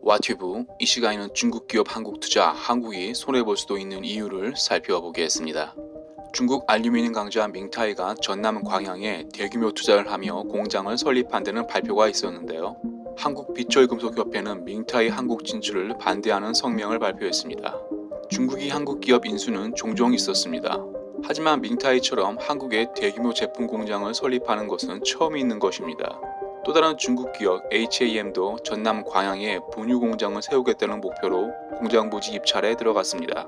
와튜브, 이 시간에는 중국 기업 한국 투자, 한국이 손해볼 수도 있는 이유를 살펴보겠습니다. 중국 알루미늄 강자 밍타이가 전남 광양에 대규모 투자를 하며 공장을 설립한다는 발표가 있었는데요. 한국비철금속협회는 밍타이 한국 진출을 반대하는 성명을 발표했습니다. 중국이 한국 기업 인수는 종종 있었습니다. 하지만 밍타이처럼 한국에 대규모 제품 공장을 설립하는 것은 처음 있는 것입니다. 또 다른 중국 기업 HAM도 전남 광양에 분유 공장을 세우겠다는 목표로 공장 부지 입찰에 들어갔습니다.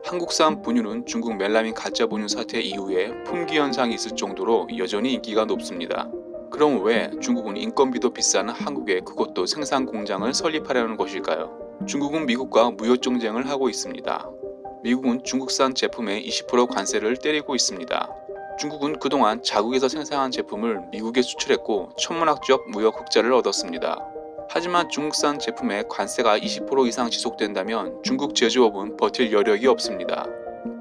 한국산 분유는 중국 멜라민 가짜 분유 사태 이후에 품귀 현상이 있을 정도로 여전히 인기가 높습니다. 그럼 왜 중국은 인건비도 비싼 한국에 그것도 생산 공장을 설립하려는 것일까요? 중국은 미국과 무역 정쟁을 하고 있습니다. 미국은 중국산 제품에 20% 관세를 때리고 있습니다. 중국은 그동안 자국에서 생산한 제품을 미국에 수출했고 천문학적 무역 흑자를 얻었습니다. 하지만 중국산 제품에 관세가 20% 이상 지속된다면 중국 제조업은 버틸 여력이 없습니다.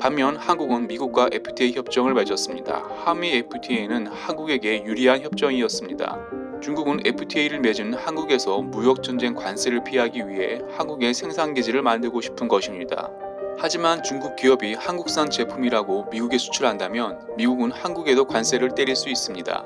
반면 한국은 미국과 FTA 협정을 맺었습니다. 한미 FTA는 한국에게 유리한 협정이었습니다. 중국은 FTA를 맺은 한국에서 무역전쟁 관세를 피하기 위해 한국의 생산기지를 만들고 싶은 것입니다. 하지만 중국 기업이 한국산 제품이라고 미국에 수출한다면 미국은 한국에도 관세를 때릴 수 있습니다.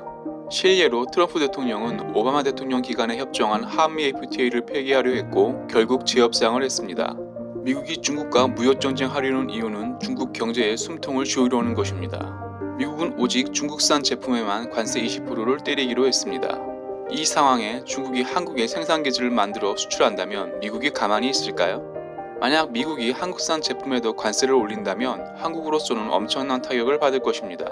실례로 트럼프 대통령은 오바마 대통령 기간에 협정한 한미 FTA를 폐기하려 했고 결국 재협상을 했습니다. 미국이 중국과 무역전쟁하려는 이유는 중국 경제에 숨통을 조이려는 것입니다. 미국은 오직 중국산 제품에만 관세 20%를 때리기로 했습니다. 이 상황에 중국이 한국에 생산기지를 만들어 수출한다면 미국이 가만히 있을까요? 만약 미국이 한국산 제품에도 관세를 올린다면 한국으로서는 엄청난 타격을 받을 것입니다.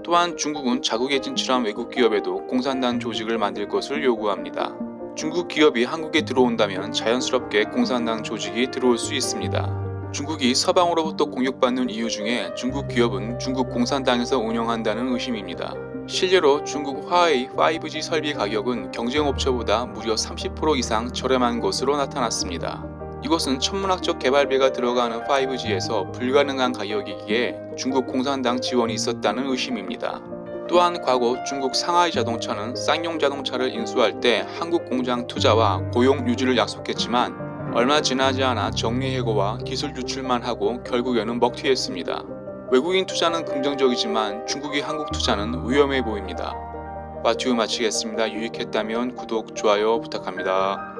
또한 중국은 자국에 진출한 외국 기업에도 공산당 조직을 만들 것을 요구합니다. 중국 기업이 한국에 들어온다면 자연스럽게 공산당 조직이 들어올 수 있습니다. 중국이 서방으로부터 공격받는 이유 중에 중국 기업은 중국 공산당에서 운영한다는 의심입니다. 실제로 중국 화웨이 5G 설비 가격은 경쟁업체보다 무려 30% 이상 저렴한 것으로 나타났습니다. 이것은 천문학적 개발비가 들어가는 5G에서 불가능한 가격이기에 중국 공산당 지원이 있었다는 의심입니다. 또한 과거 중국 상하이 자동차는 쌍용 자동차를 인수할 때 한국 공장 투자와 고용 유지를 약속했지만 얼마 지나지 않아 정리해고와 기술 유출만 하고 결국에는 먹튀했습니다. 외국인 투자는 긍정적이지만 중국이 한국 투자는 위험해 보입니다. 와튜브 마치겠습니다. 유익했다면 구독, 좋아요 부탁합니다.